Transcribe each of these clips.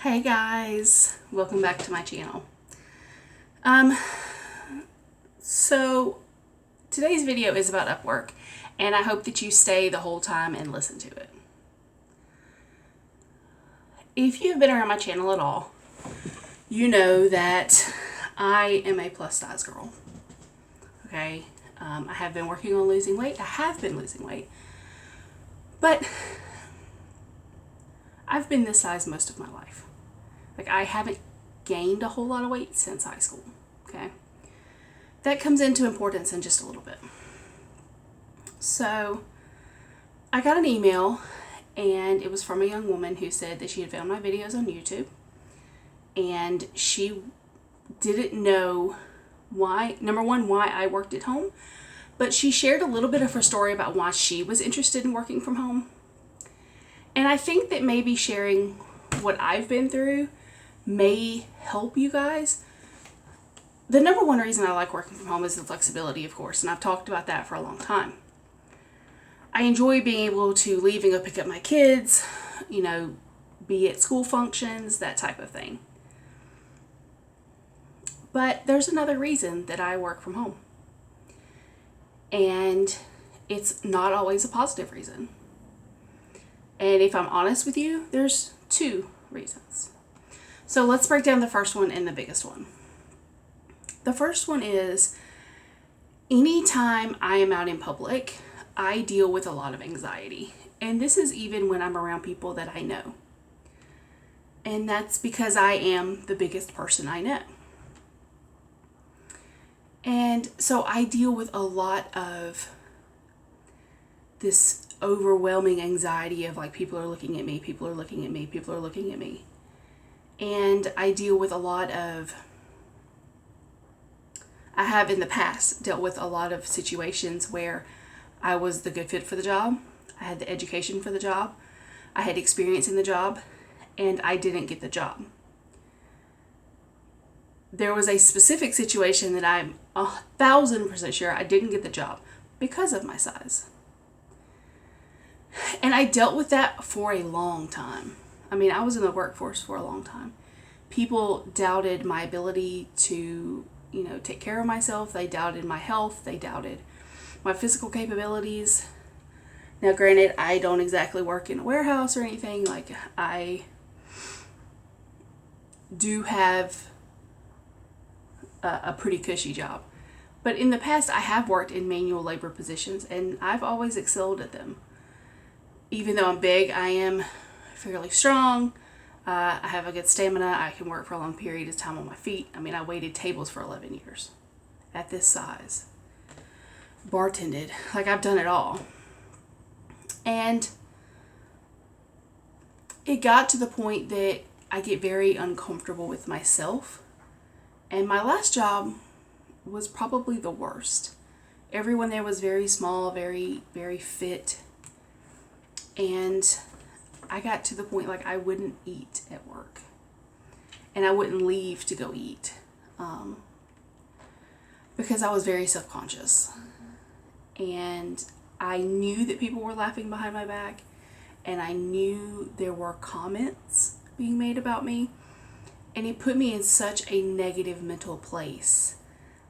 Hey guys, welcome back to my channel. So today's video is about Upwork, and I hope that you stay the whole time and listen to it. If you've been around my channel at all, you know that I am a plus size girl. Okay, I have been working on losing weight. I have been losing weight, but I've been this size most of my life. Like, I haven't gained a whole lot of weight since high school, okay? That comes into importance in just a little bit. So, I got an email, and it was from a young woman who said that she had found my videos on YouTube, and she didn't know why, number one, why I worked at home, but she shared a little bit of her story about why she was interested in working from home. And I think that maybe sharing what I've been through may help you guys. The number one reason I like working from home is the flexibility, of course, and I've talked about that for a long time. I enjoy being able to leave and go pick up my kids, be at school functions, that type of thing. But there's another reason that I work from home. And it's not always a positive reason. And if I'm honest with you, there's two reasons. So let's break down the first one and the biggest one. The first one is, anytime I am out in public, I deal with a lot of anxiety. And this is even when I'm around people that I know. And that's because I am the biggest person I know. And so I deal with a lot of this overwhelming anxiety of, like, people are looking at me, people are looking at me, people are looking at me. And I deal with a lot of, I have in the past dealt with a lot of situations where I was the good fit for the job, I had the education for the job, I had experience in the job, and I didn't get the job. There was a specific situation that I'm 1,000% sure I didn't get the job because of my size. And I dealt with that for a long time. I mean, I was in the workforce for a long time. People doubted my ability to, take care of myself. They doubted my health. They doubted my physical capabilities. Now, granted, I don't exactly work in a warehouse or anything. Like, I do have a pretty cushy job. But in the past, I have worked in manual labor positions, and I've always excelled at them. Even though I'm big, I am fairly strong. I have a good stamina. I can work for a long period of time on my feet. I mean, I waited tables for 11 years at this size. Bartended. Like, I've done it all. And it got to the point that I get very uncomfortable with myself. And my last job was probably the worst. Everyone there was very small, very, very fit. And I got to the point, like, I wouldn't eat at work. And I wouldn't leave to go eat. Because I was very self-conscious. And I knew that people were laughing behind my back. And I knew there were comments being made about me. And it put me in such a negative mental place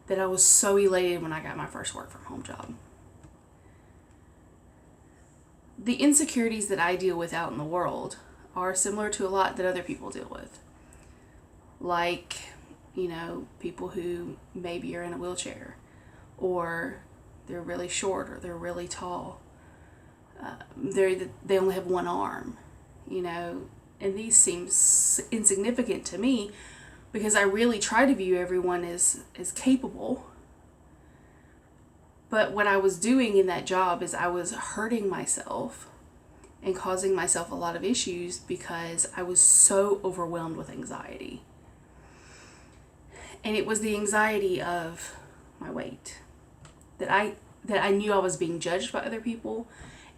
that I was so elated when I got my first work from home job. The insecurities that I deal with out in the world are similar to a lot that other people deal with. Like, people who maybe are in a wheelchair, or they're really short, or they're really tall. They only have one arm, and these seem insignificant to me because I really try to view everyone as capable. But what I was doing in that job is I was hurting myself and causing myself a lot of issues because I was so overwhelmed with anxiety. And it was the anxiety of my weight that I knew I was being judged by other people,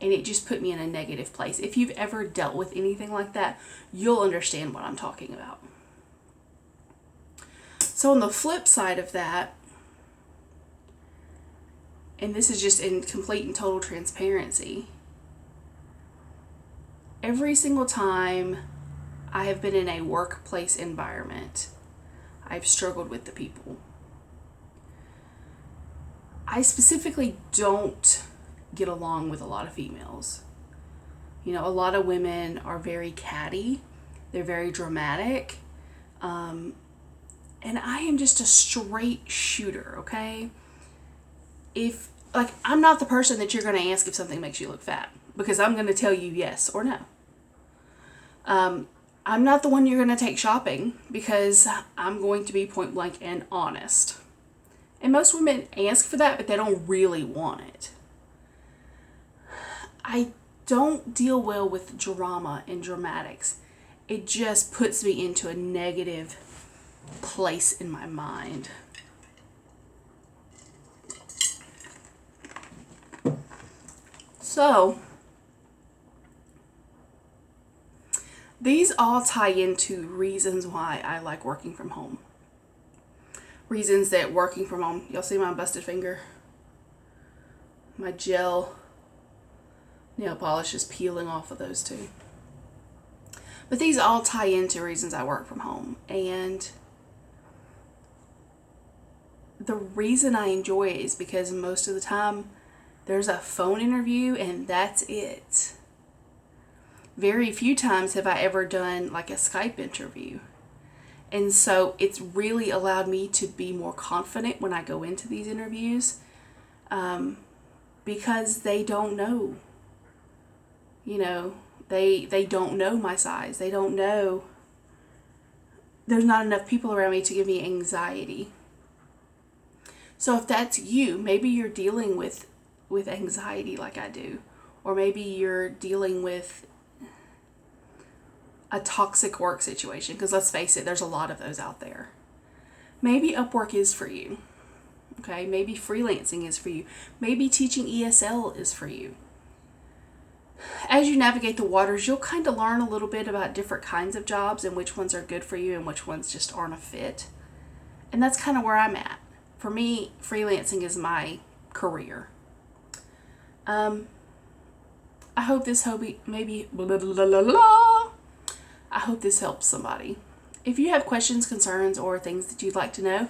and it just put me in a negative place. If you've ever dealt with anything like that, you'll understand what I'm talking about. So on the flip side of that, and this is just in complete and total transparency, every single time I have been in a workplace environment, I've struggled with the people. I specifically don't get along with a lot of females. You know, a lot of women are very catty, they're very dramatic, and I am just a straight shooter, okay? If, like, I'm not the person that you're going to ask if something makes you look fat, because I'm going to tell you yes or no. I'm not the one you're going to take shopping, because I'm going to be point blank and honest. And most women ask for that, but they don't really want it. I don't deal well with drama and dramatics. It just puts me into a negative place in my mind. So, these all tie into reasons why I like working from home. Reasons that working from home, y'all see my busted finger? My gel nail polish is peeling off of those two. But these all tie into reasons I work from home. And the reason I enjoy it is because most of the time there's a phone interview and that's it. Very few times have I ever done like a Skype interview. And so it's really allowed me to be more confident when I go into these interviews, because they don't know. You know, they don't know my size. They don't know. There's not enough people around me to give me anxiety. So if that's you, maybe you're dealing with anxiety like I do. Or maybe you're dealing with a toxic work situation. Because let's face it, there's a lot of those out there. Maybe Upwork is for you. Okay, maybe freelancing is for you. Maybe teaching ESL is for you. As you navigate the waters, you'll kind of learn a little bit about different kinds of jobs and which ones are good for you and which ones just aren't a fit. And that's kind of where I'm at. For me, freelancing is my career. I hope this maybe blah, blah, blah, blah, blah. I hope this helps somebody. If you have questions, concerns, or things that you'd like to know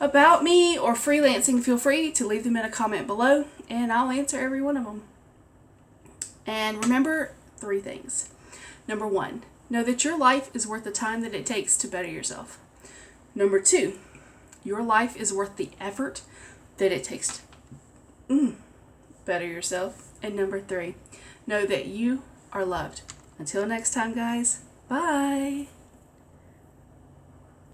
about me or freelancing, feel free to leave them in a comment below and I'll answer every one of them. And remember 3 things. Number 1, know that your life is worth the time that it takes to better yourself. Number 2, your life is worth the effort that it takes to better yourself. And number 3, know that you are loved. Until next time, guys, bye.